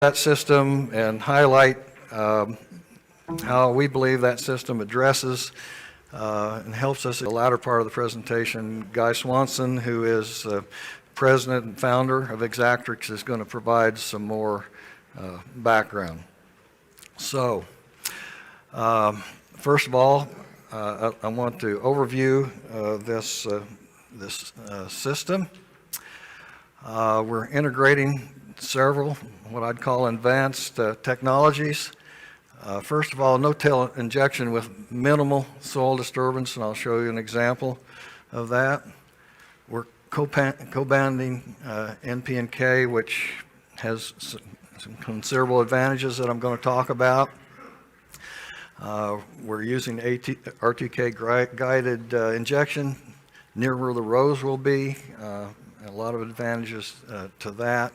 that system and highlight how we believe that system addresses and helps us in the latter part of the presentation. Guy Swanson, who is president and founder of Exactrix, is going to provide some more background. So, first of all, I want to overview this system. We're integrating several what I'd call advanced technologies. First of all, no-till injection with minimal soil disturbance, and I'll show you an example of that. We're co-banding NP and K, which has some considerable advantages that I'm going to talk about. We're using RTK guided injection near where the rows will be. A lot of advantages to that.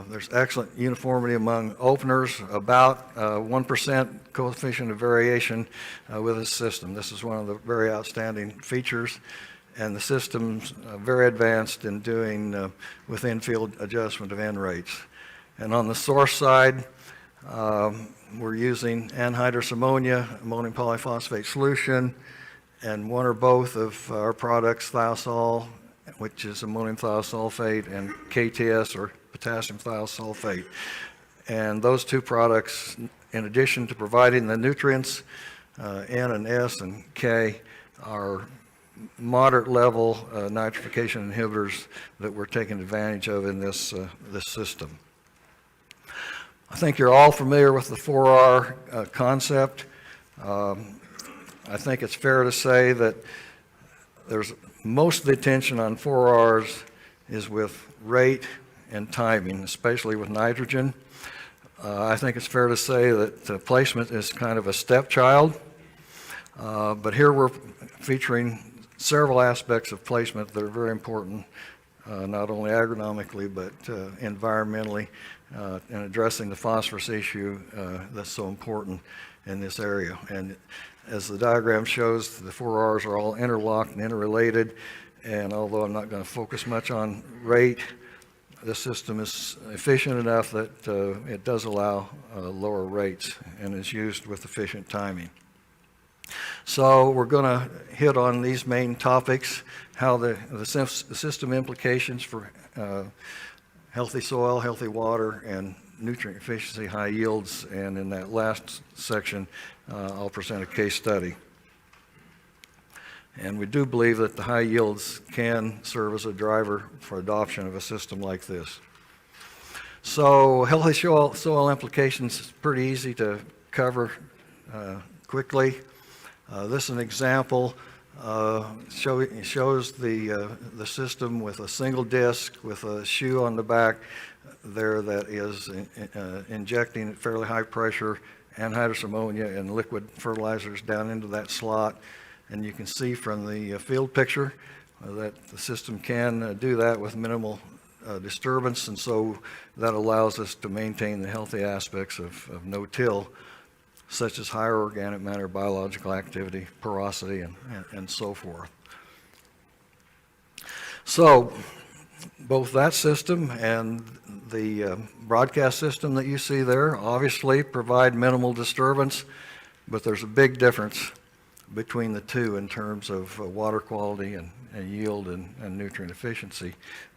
There's excellent uniformity among openers, about 1% coefficient of variation with this system. This is one of the very outstanding features, and the system's very advanced in doing within field adjustment of N rates. And on the source side, we're using anhydrous ammonia, ammonium polyphosphate solution, and one or both of our products, thiosol, which is ammonium thiosulfate, and KTS, or potassium thiosulfate. And those two products, in addition to providing the nutrients, N and S and K, are moderate level nitrification inhibitors that we're taking advantage of in this system. I think you're all familiar with the 4R concept. I think it's fair to say that there's most of the attention on 4Rs is with rate and timing, especially with nitrogen. I think it's fair to say that placement is kind of a stepchild, but here we're featuring several aspects of placement that are very important, not only agronomically but environmentally, in addressing the phosphorus issue that's so important in this area. And as the diagram shows, the 4Rs are all interlocked and interrelated, and although I'm not going to focus much on rate, the system is efficient enough that it does allow lower rates and is used with efficient timing. So we're going to hit on these main topics, how the system implications for healthy soil, healthy water, and nutrient efficiency, high yields, and in that last section, I'll present a case study. And we do believe that the high yields can serve as a driver for adoption of a system like this. So healthy soil implications is pretty easy to cover quickly. This is an example. Shows the system with a single disc with a shoe on the back there that is injecting at fairly high pressure anhydrous ammonia and liquid fertilizers down into that slot. And you can see from the field picture that the system can do that with minimal disturbance, and so that allows us to maintain the healthy aspects of no-till, such as higher organic matter, biological activity, porosity, and so forth. So both that system and the broadcast system that you see there obviously provide minimal disturbance, but there's a big difference between the two in terms of water quality and yield and nutrient efficiency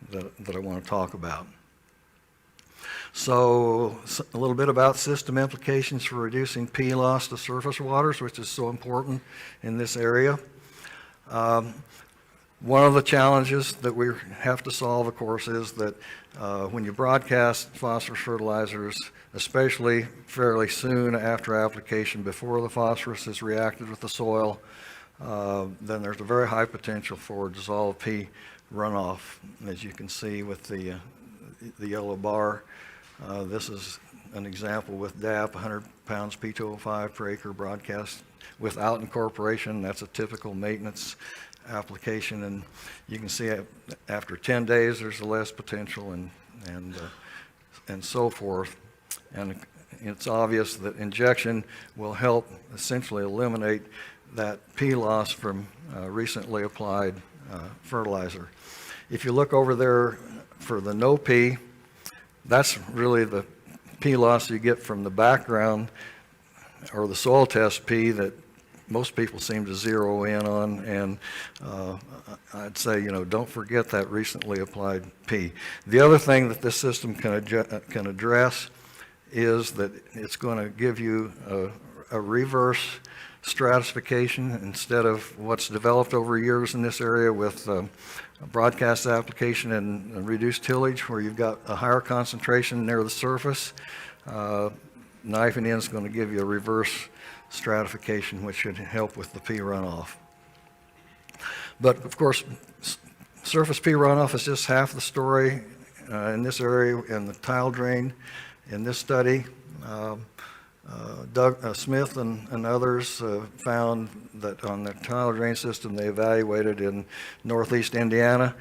that I want to talk about. So a little bit about system implications for reducing P loss to surface waters, which is so important in this area. One of the challenges that we have to solve, of course, is that when you broadcast phosphorus fertilizers, especially fairly soon after application, before the phosphorus is reacted with the soil, then there's a very high potential for dissolved P runoff, as you can see with the yellow bar. This is an example with DAP, 100 pounds P2O5 per acre broadcast without incorporation. That's a typical maintenance application, and you can see after 10 days there's less potential and so forth. And it's obvious that injection will help essentially eliminate that P loss from recently applied fertilizer. If you look over there for the no P, that's really the P loss you get from the background or the soil test P that most people seem to zero in on, and I'd say, don't forget that recently applied P. The other thing that this system can address is that it's going to give you a reverse stratification instead of what's developed over years in this area with a broadcast application and reduced tillage, where you've got a higher concentration near the surface. Knifing in is going to give you a reverse stratification, which should help with the P runoff. But of course, surface P runoff is just half the story in this area in the tile drain. In this study, Doug Smith and others found that on the tile drain system they evaluated in northeast Indiana,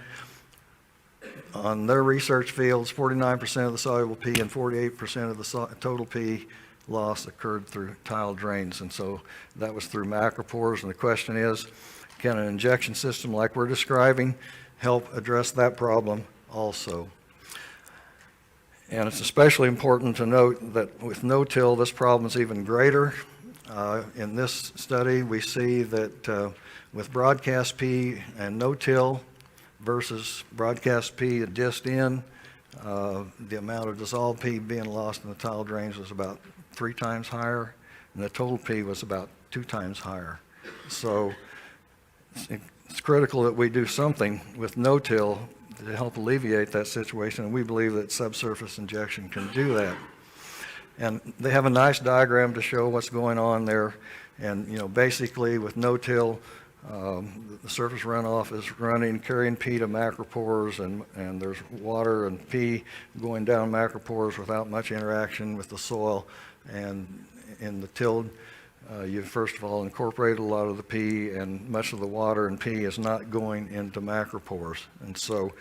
on their research fields, 49% of the soluble P and 48% of the total P loss occurred through tile drains, and so that was through macropores. And the question is, can an injection system like we're describing help address that problem also? And it's especially important to note that with no-till, this problem is even greater. In this study, we see that with broadcast P and no-till versus broadcast P dished in, the amount of dissolved P being lost in the tile drains was about 3 times higher, and the total P was about 2 times higher. So it's critical that we do something with no-till to help alleviate that situation, and we believe that subsurface injection can do that. And they have a nice diagram to show what's going on there. And basically with no-till, the surface runoff is carrying P to macropores, and there's water and P going down macropores without much interaction with the soil. And in the tilled, you first of all incorporate a lot of the P, and much of the water and P is not going into macropores. And so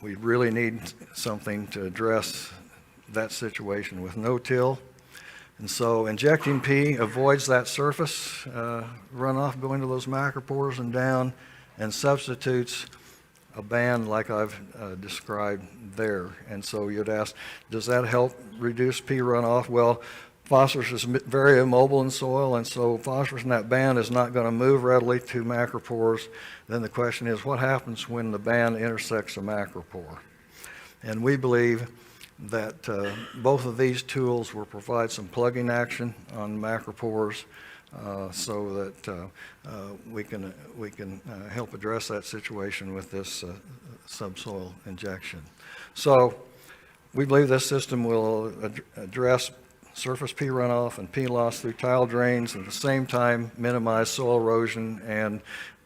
we really need something to address that situation with no-till. And so injecting P avoids that surface runoff going to those macropores and down, and substitutes a band like I've described there. And so you'd ask, does that help reduce P runoff? Well, phosphorus is very immobile in soil, and so phosphorus in that band is not going to move readily to macropores. Then the question is, what happens when the band intersects a macropore? And we believe that both of these tools will provide some plugging action on macropores, so that we can help address that situation with this subsoil injection. So we believe this system will address surface P runoff and P loss through tile drains, and at the same time minimize soil erosion and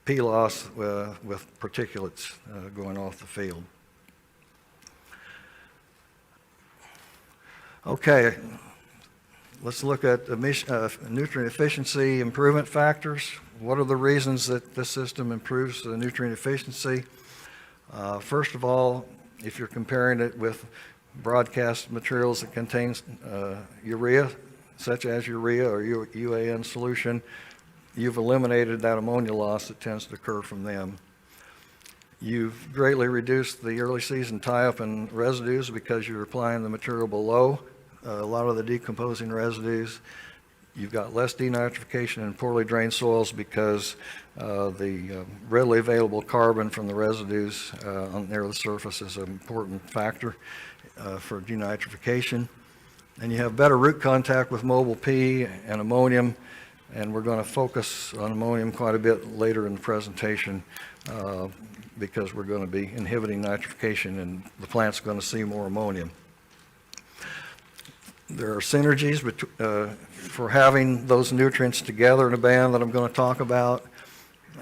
P loss with particulates going off the field. Okay, let's look at nutrient efficiency improvement factors. What are the reasons that this system improves the nutrient efficiency? First of all, if you're comparing it with broadcast materials that contains urea, such as urea or UAN solution, you've eliminated that ammonia loss that tends to occur from them. You've greatly reduced the early season tie-up and residues because you're applying the material below a lot of the decomposing residues. You've got less denitrification in poorly drained soils because the readily available carbon from the residues near the surface is an important factor for denitrification. And you have better root contact with mobile P and ammonium, and we're going to focus on ammonium quite a bit later in the presentation because we're going to be inhibiting nitrification, and the plant's going to see more ammonium. There are synergies for having those nutrients together in a band that I'm going to talk about,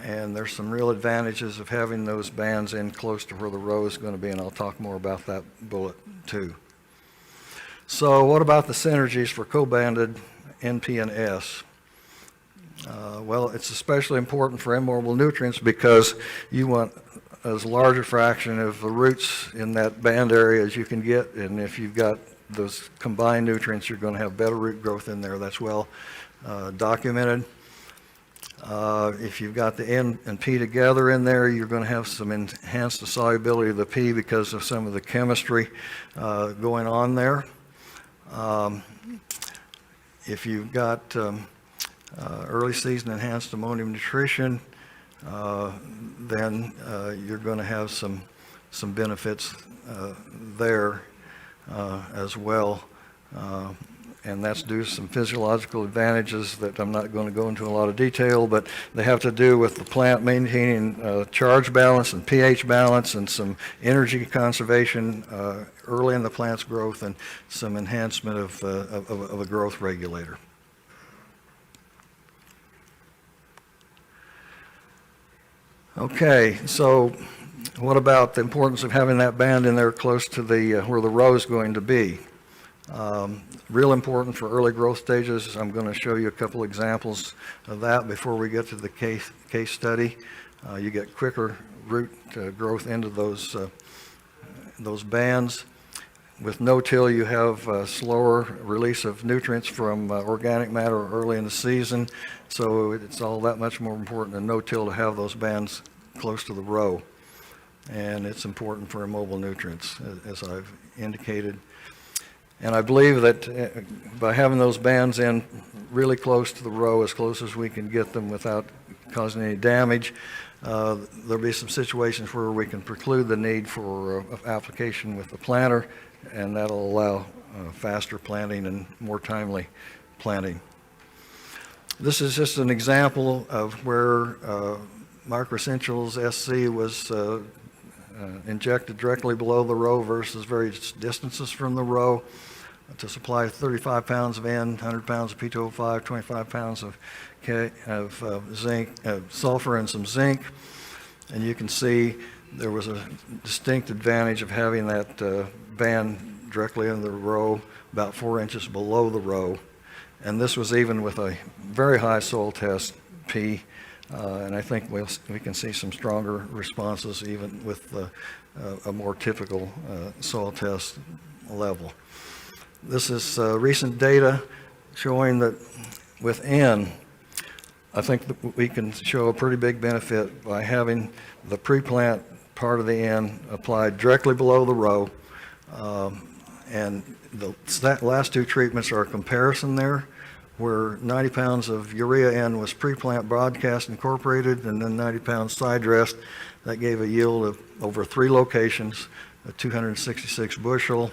and there's some real advantages of having those bands in close to where the row is going to be, and I'll talk more about that bullet too. So what about the synergies for co-banded NP and S? Well, it's especially important for immobile nutrients because you want as large a fraction of the roots in that band area as you can get, and if you've got those combined nutrients, you're going to have better root growth in there. That's well documented. If you've got the N and P together in there, you're going to have some enhanced solubility of the P because of some of the chemistry going on there. If you've got early season enhanced ammonium nutrition, then you're going to have some benefits there as well. And that's due to some physiological advantages that I'm not going to go into a lot of detail, but they have to do with the plant maintaining charge balance and pH balance and some energy conservation early in the plant's growth and some enhancement of a growth regulator. Okay, so what about the importance of having that band in there close to the where the row is going to be? Real important for early growth stages. I'm going to show you a couple examples of that before we get to the case study. You get quicker root growth into those bands. With no-till, you have slower release of nutrients from organic matter early in the season, so it's all that much more important than no-till to have those bands close to the row. And it's important for immobile nutrients, as I've indicated. And I believe that by having those bands in really close to the row, as close as we can get them without causing any damage, there'll be some situations where we can preclude the need for application with the planter, and that'll allow faster planting and more timely planting. This is just an example of where Microessentials SC was injected directly below the row versus various distances from the row to supply 35 pounds of N, 100 pounds of P2O5, 25 pounds of zinc, sulfur, and some zinc. And you can see there was a distinct advantage of having that band directly in the row, about 4 inches below the row. And this was even with a very high soil test P. And I think we can see some stronger responses even with a more typical soil test level. This is recent data showing that with N, I think that we can show a pretty big benefit by having the pre-plant part of the N applied directly below the row. And the last two treatments are a comparison there, where 90 pounds of urea N was pre-plant broadcast incorporated and then 90 pounds side dressed. That gave a yield of over 3 locations, 266 bushel.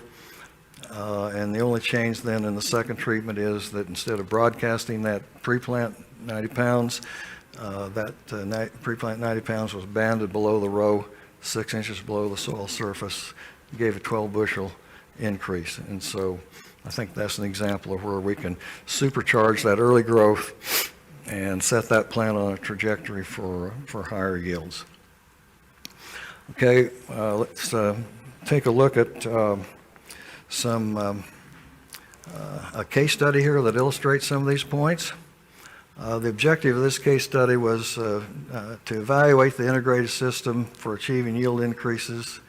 And the only change then in the second treatment is that instead of broadcasting that pre-plant 90 pounds, that pre-plant 90 pounds was banded below the row, 6 inches below the soil surface, gave a 12 bushel increase. And so I think that's an example of where we can supercharge that early growth and set that plant on a trajectory for higher yields. Okay, let's take a look at a case study here that illustrates some of these points. The objective of this case study was to evaluate the integrated system for achieving yield increases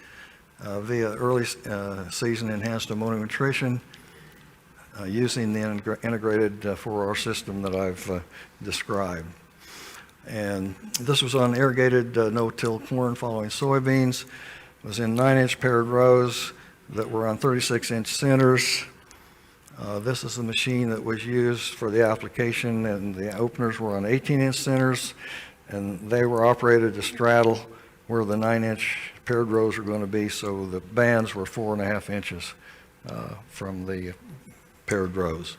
via early season enhanced ammonium nutrition using the integrated 4R system that I've described. And this was on irrigated no-till corn following soybeans. It was in 9-inch paired rows that were on 36-inch centers. This is the machine that was used for the application, and the openers were on 18-inch centers, and they were operated to straddle where the 9-inch paired rows were going to be, so the bands were 4.5 inches from the paired rows.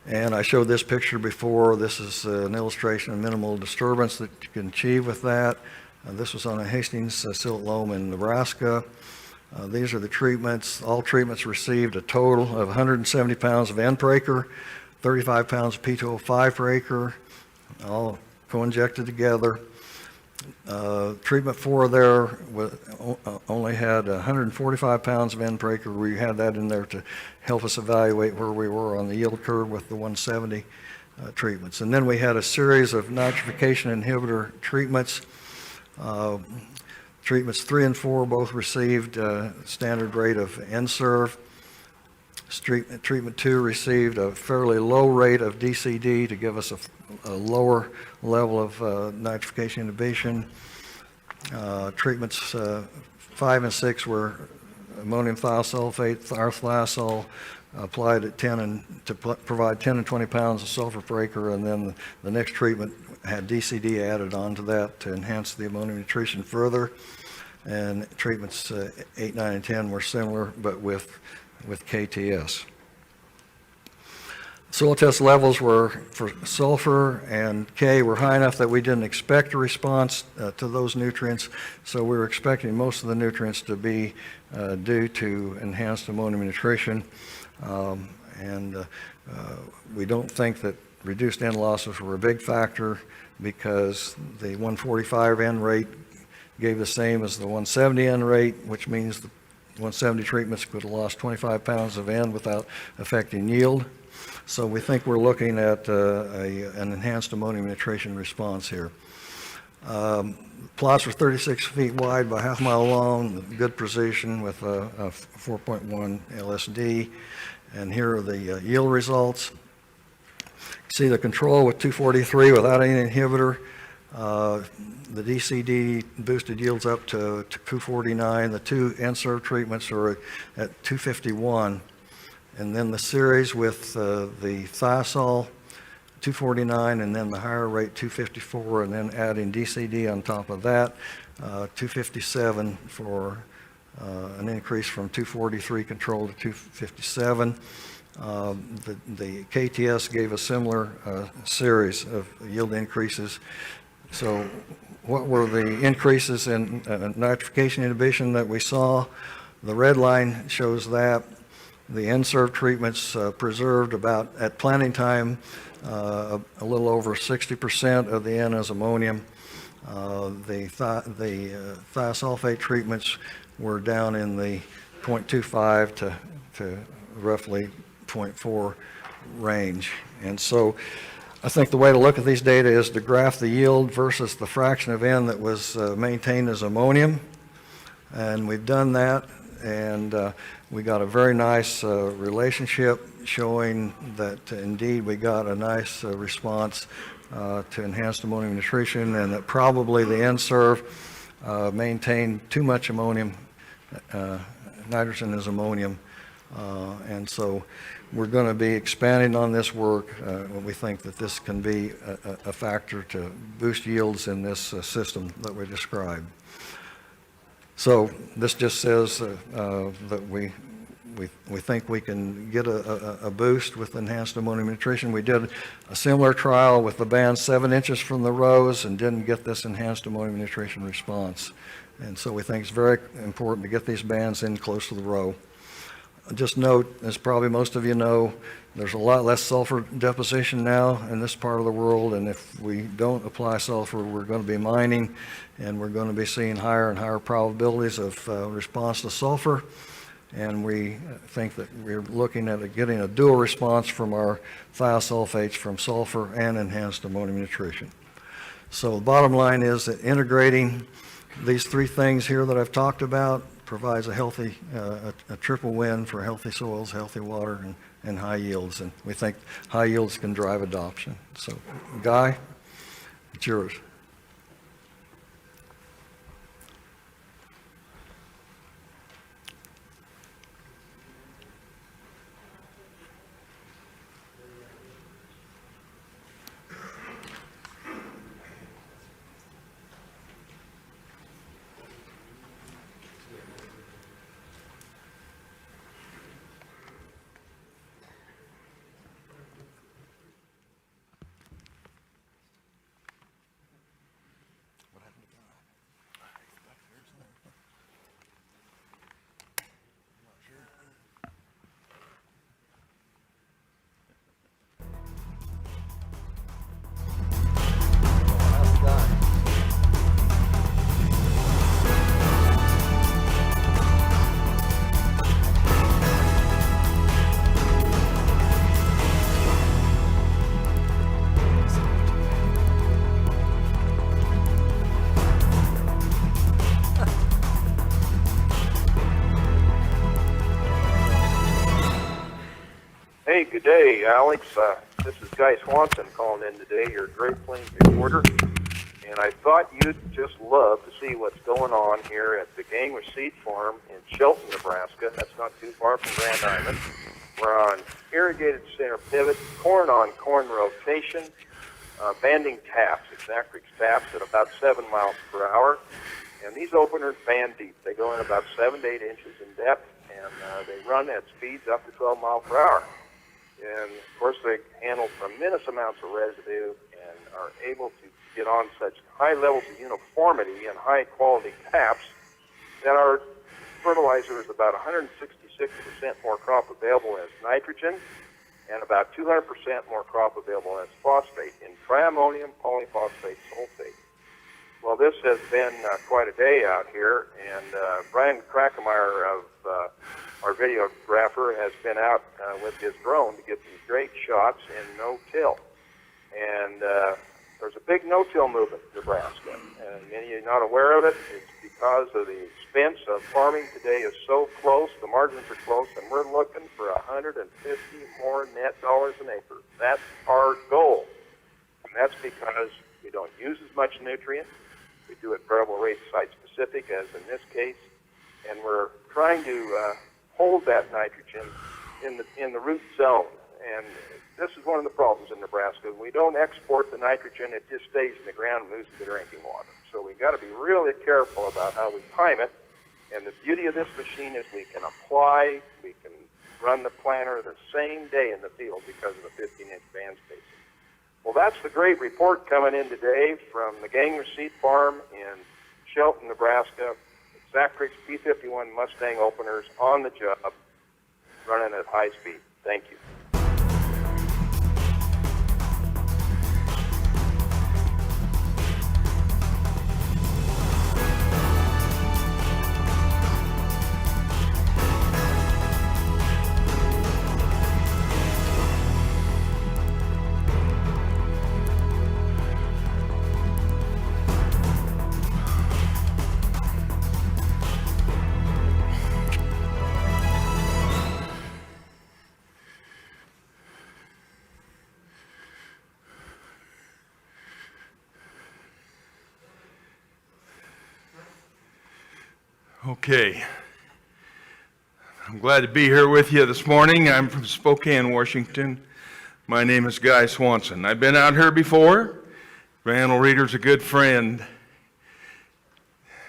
And I showed this picture before. This is an illustration of minimal disturbance that you can achieve with that. This was on a Hastings silt loam in Nebraska. These are the treatments. All treatments received a total of 170 pounds of N per acre, 35 pounds of P2O5 per acre, all co-injected together. Treatment 4 there only had 145 pounds of N per acre. We had that in there to help us evaluate where we were on the yield curve with the 170 treatments. And then we had a series of nitrification inhibitor treatments. Treatments 3 and 4 both received standard rate of N-serve. Treatment 2 received a fairly low rate of DCD to give us a lower level of nitrification inhibition. Treatments 5 and 6 were ammonium thiosulfate, thiazole, applied at 10 to provide 10 and 20 pounds of sulfur per acre, and then the next treatment had DCD added onto that to enhance the ammonium nutrition further. And treatments 8, 9, and 10 were similar, but with KTS. Soil test levels were for sulfur and K were high enough that we didn't expect a response to those nutrients, so we were expecting most of the nutrients to be due to enhanced ammonium nutrition. We don't think that reduced N losses were a big factor because the 145 N rate gave the same as the 170 N rate, which means the 170 treatments could have lost 25 pounds of N without affecting yield. So we think we're looking at an enhanced ammonium nutrition response here. Plots were 36 feet wide by half mile long, good precision with a 4.1 LSD. And here are the yield results. See the control with 243 without any inhibitor. The DCD boosted yields up to 249. The two N-serve treatments are at 251. And then the series with the thiazole, 249, and then the higher rate, 254, and then adding DCD on top of that, 257 for an increase from 243 control to 257. The KTS gave a similar series of yield increases. So what were the increases in nitrification inhibition that we saw? The red line shows that. The N-serve treatments preserved about, at planting time, a little over 60% of the N as ammonium. The thiosulfate treatments were down in the 0.25 to roughly 0.4 range. And so I think the way to look at these data is to graph the yield versus the fraction of N that was maintained as ammonium. And we've done that, and we got a very nice relationship showing that indeed we got a nice response to enhanced ammonium nutrition, and that probably the N-serve maintained too much ammonium, nitrogen as ammonium. And so we're going to be expanding on this work. We think that this can be a factor to boost yields in this system that we described. So this just says that we think we can get a boost with enhanced ammonium nutrition. We did a similar trial with the bands 7 inches from the rows and didn't get this enhanced ammonium nutrition response. And so we think it's very important to get these bands in close to the row. Just note, as probably most of you know, there's a lot less sulfur deposition now in this part of the world, and if we don't apply sulfur, we're going to be mining, and we're going to be seeing higher and higher probabilities of response to sulfur. And we think that we're looking at getting a dual response from our thiosulfates from sulfur and enhanced ammonium nutrition. So the bottom line is that integrating these three things here that I've talked about provides a healthy, a triple win for healthy soils, healthy water, and high yields. And we think high yields can drive adoption. So, Guy, it's yours. Hey, good day, Alex. This is Guy Swanson calling in today, your Great Plains reporter. And I thought you'd just love to see what's going on here at the Gangler Seed Farm in Shelton, Nebraska. That's not too far from Grand Island. We're on irrigated center pivot, corn on corn rotation, banding taps, exact taps at about 7 miles per hour. And these openers band deep. They go in about 7 to 8 inches in depth, and they run at speeds up to 12 miles per hour. And, of course, they handle tremendous amounts of residue and are able to get on such high levels of uniformity and high-quality taps that our fertilizer is about 166% more crop available as nitrogen and about 200% more crop available as phosphate in triammonium polyphosphate sulfate. Well, this has been quite a day out here, and Brian Krackemeyer of our videographer has been out with his drone to get some great shots in no-till. And there's a big no-till movement in Nebraska, and many are not aware of it. It's because of the expense of farming today is so close, the margins are close, and we're looking for 150 more net dollars an acre. That's our goal, and that's because we don't use as much nutrient. We do it variable rate site-specific, as in this case, and we're trying to hold that nitrogen in the root zone. And this is one of the problems in Nebraska. We don't export the nitrogen. It just stays in the ground and moves to the drinking water. So we've got to be really careful about how we time it. And the beauty of this machine is we can apply, we can run the planter the same day in the field because of the 15-inch band spacing. Well, that's the great report coming in today from the Gangler Seed Farm in Shelton, Nebraska. Zackrix P51 Mustang openers on the job, running at high speed. Thank you. Okay, I'm glad to be here with you this morning. I'm from Spokane, Washington. My name is Guy Swanson. I've been out here before. Randall Reeder's a good friend.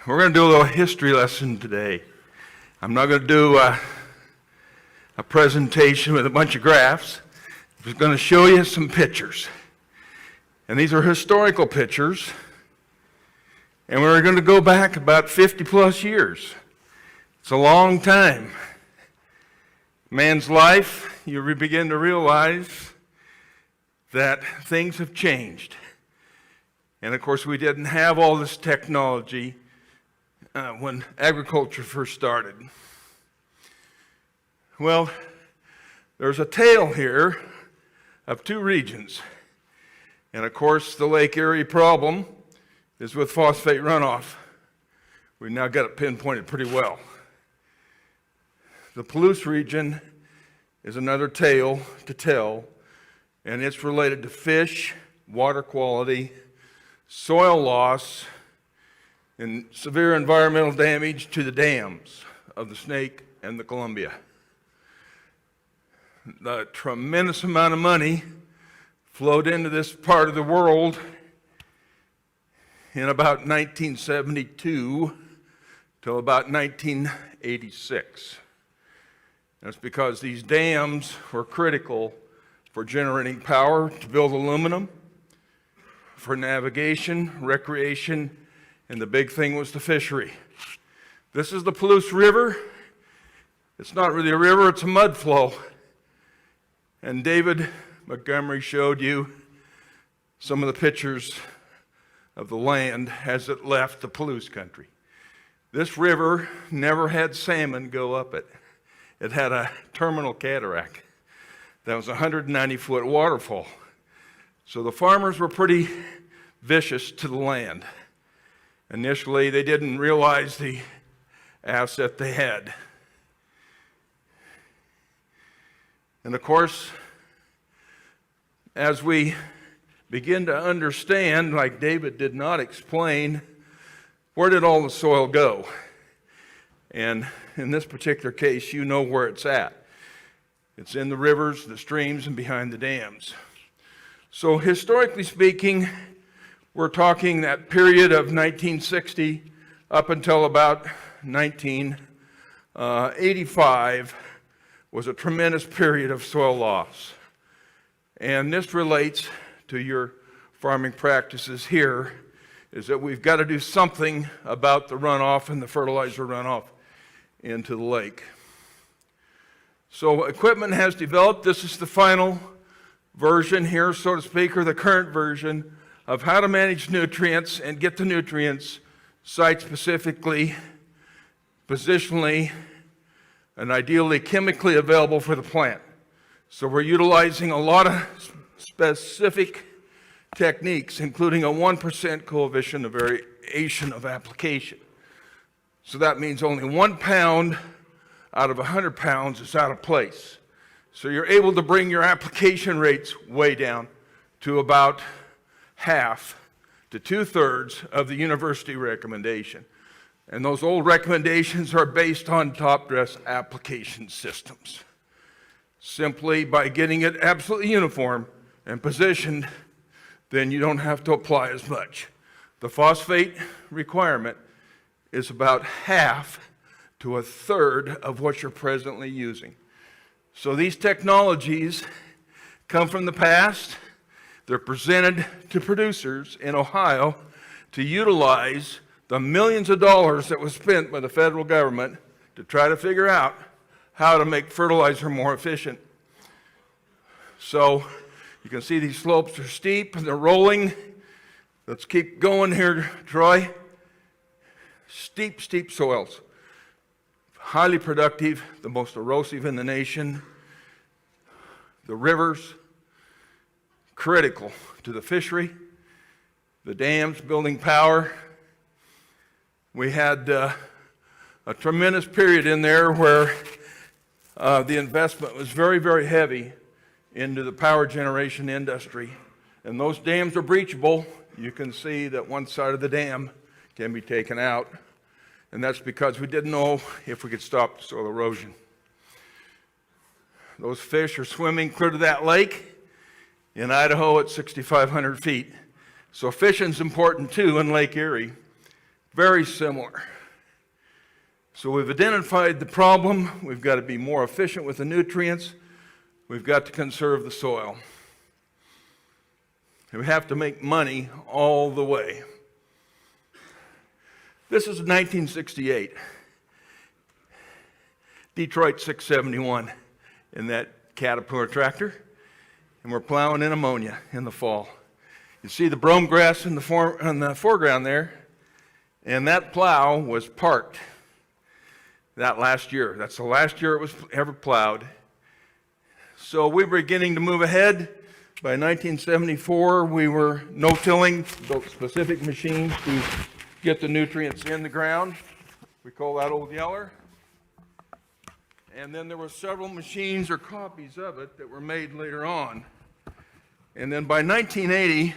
We're going to do a little history lesson today. I'm not going to do a presentation with a bunch of graphs. I'm just going to show you some pictures. And these are historical pictures. And we're going to go back about 50 plus years. It's a long time. Man's life, you begin to realize that things have changed. And of course, we didn't have all this technology when agriculture first started. Well, there's a tale here of two regions. And of course, the Lake Erie problem is with phosphate runoff. We've now got it pinpointed pretty well. The Palouse region is another tale to tell, and it's related to fish, water quality, soil loss, and severe environmental damage to the dams of the Snake and the Columbia. The tremendous amount of money flowed into this part of the world in about 1972 till about 1986. That's because these dams were critical for generating power to build aluminum, for navigation, recreation, and the big thing was the fishery. This is the Palouse River. It's not really a river, it's a mud flow. And David Montgomery showed you some of the pictures of the land as it left the Palouse country. This river never had salmon go up it. It had a terminal cataract that was a 190-foot waterfall. So the farmers were pretty vicious to the land. Initially, they didn't realize the asset they had. And of course, as we begin to understand, like David did not explain, where did all the soil go? And in this particular case, you know where it's at. It's in the rivers, the streams, and behind the dams. So historically speaking, we're talking that period of 1960 up until about 1985 was a tremendous period of soil loss. And this relates to your farming practices here, is that we've got to do something about the runoff and the fertilizer runoff into the lake. So equipment has developed. This is the final version here, so to speak, or the current version of how to manage nutrients and get the nutrients site-specifically, positionally, and ideally chemically available for the plant. So we're utilizing a lot of specific techniques, including a 1% coefficient of variation of application. So that means only 1 pound out of 100 pounds is out of place. So you're able to bring your application rates way down to about half to 2/3 of the university recommendation. And those old recommendations are based on top dress application systems. Simply by getting it absolutely uniform and positioned, then you don't have to apply as much. The phosphate requirement is about half to 1/3 of what you're presently using. So these technologies come from the past. They're presented to producers in Ohio to utilize the millions of dollars that was spent by the federal government to try to figure out how to make fertilizer more efficient. So you can see these slopes are steep and they're rolling. Let's keep going here, Troy. Steep, steep soils. Highly productive, the most erosive in the nation. The rivers, critical to the fishery. The dams, building power. We had a tremendous period in there where the investment was very, very heavy into the power generation industry. And those dams are breachable. You can see that one side of the dam can be taken out. And that's because we didn't know if we could stop soil erosion. Those fish are swimming clear to that lake in Idaho at 6,500 feet. So fishing's important too in Lake Erie. Very similar. So we've identified the problem. We've got to be more efficient with the nutrients. We've got to conserve the soil. And we have to make money all the way. This is 1968. Detroit 671 in that Caterpillar tractor. And we're plowing in ammonia in the fall. You see the brome grass in the foreground there. And that plow was parked that last year. That's the last year it was ever plowed. So we were beginning to move ahead. By 1974, we were no-tilling, built specific machines to get the nutrients in the ground. We call that Old Yeller. And then there were several machines or copies of it that were made later on. And then by 1980,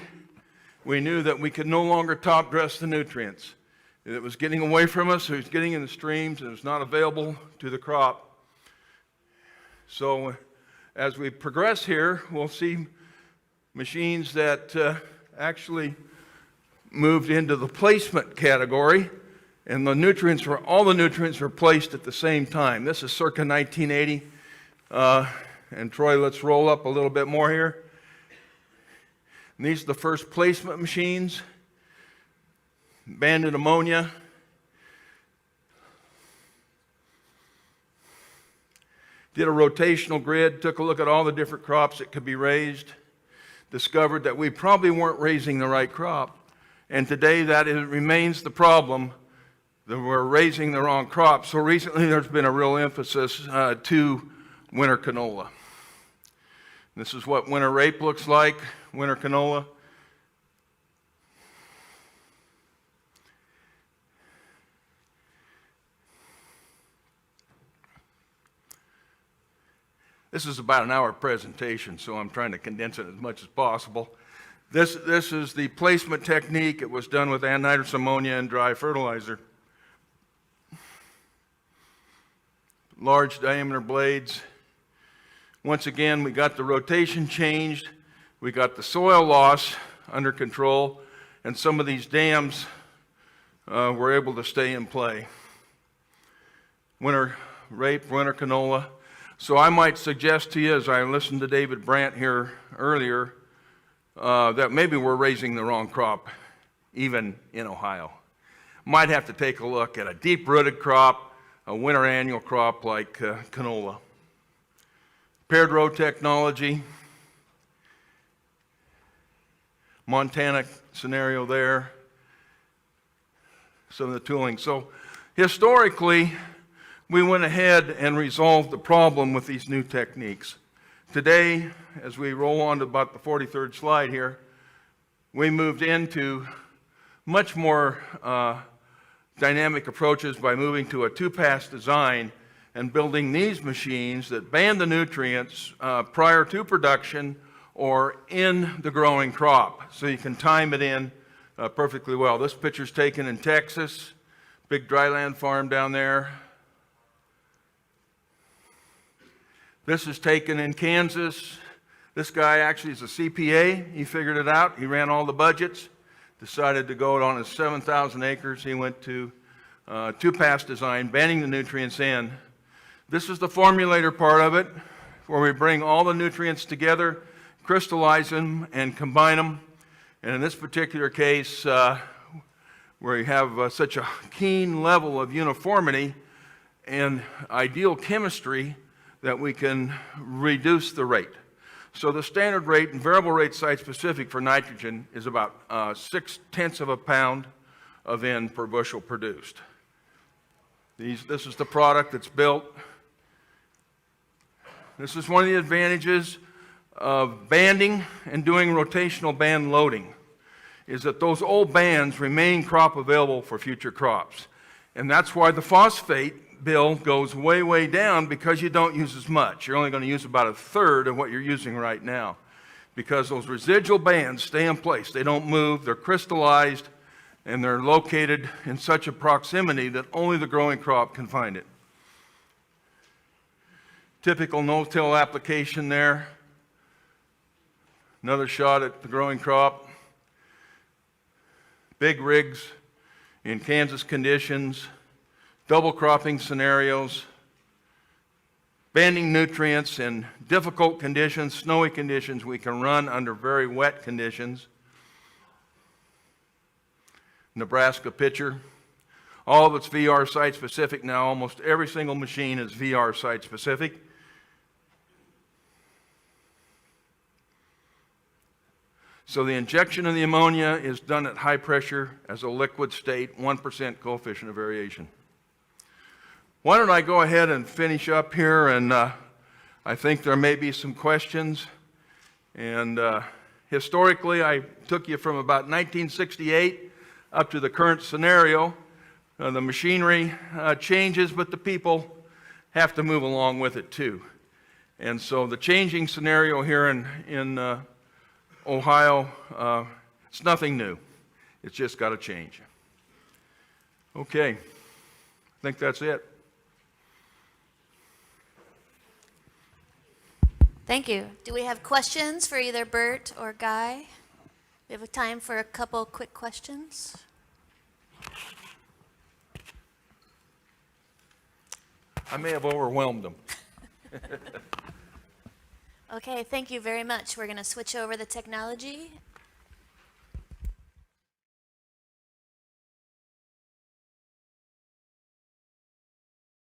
we knew that we could no longer top dress the nutrients. It was getting away from us, it was getting in the streams, and it was not available to the crop. So as we progress here, we'll see machines that actually moved into the placement category, and all the nutrients were placed at the same time. This is circa 1980. And Troy, let's roll up a little bit more here. And these are the first placement machines. Banded ammonia. Did a rotational grid, took a look at all the different crops that could be raised, discovered that we probably weren't raising the right crop. And today that remains the problem, that we're raising the wrong crop. So recently there's been a real emphasis to winter canola. This is what winter rape looks like, winter canola. This is about an hour presentation, so I'm trying to condense it as much as possible. This is the placement technique. It was done with anhydrous ammonia and dry fertilizer. Large diameter blades. Once again, we got the rotation changed. We got the soil loss under control, and some of these dams were able to stay in play. Winter rape, winter canola. So I might suggest to you, as I listened to David Brandt here earlier, that maybe we're raising the wrong crop, even in Ohio. Might have to take a look at a deep-rooted crop, a winter annual crop like canola. Paired row technology, Montana scenario there, some of the tooling. So historically, we went ahead and resolved the problem with these new techniques. Today, as we roll on to about the 43rd slide here, we moved into much more dynamic approaches by moving to a two-pass design and building these machines that band the nutrients prior to production or in the growing crop, so you can time it in perfectly well. This picture's taken in Texas, big dryland farm down there. This is taken in Kansas. This guy actually is a CPA. He figured it out. He ran all the budgets, decided to go on his 7,000 acres. He went to two-pass design, banding the nutrients in. This is the formulator part of it, where we bring all the nutrients together, crystallize them, and combine them. And in this particular case, where you have such a keen level of uniformity and ideal chemistry, that we can reduce the rate. So the standard rate and variable rate site-specific for nitrogen is about 0.6 of a pound of N per bushel produced. This is the product that's built. This is one of the advantages of banding and doing rotational band loading, is that those old bands remain crop available for future crops. And that's why the phosphate bill goes way, way down, because you don't use as much. You're only going to use about 1/3 of what you're using right now, because those residual bands stay in place. They don't move, they're crystallized, and they're located in such a proximity that only the growing crop can find it. Typical no-till application there. Another shot at the growing crop. Big rigs in Kansas conditions. Double cropping scenarios, banding nutrients in difficult conditions, snowy conditions. We can run under very wet conditions. Nebraska picture. All of it's VR site specific now. Almost every single machine is VR site specific. So the injection of the ammonia is done at high pressure as a liquid state, 1% coefficient of variation. Why don't I go ahead and finish up here, and I think there may be some questions. And historically, I took you from about 1968 up to the current scenario. The machinery changes, but the people have to move along with it too. And so the changing scenario here in Ohio, it's nothing new. It's just got to change. Okay, I think that's it. Thank you. Do we have questions for either Burt or Guy? We have time for a couple quick questions. I may have overwhelmed them. Okay, thank you very much. We're going to switch over the technology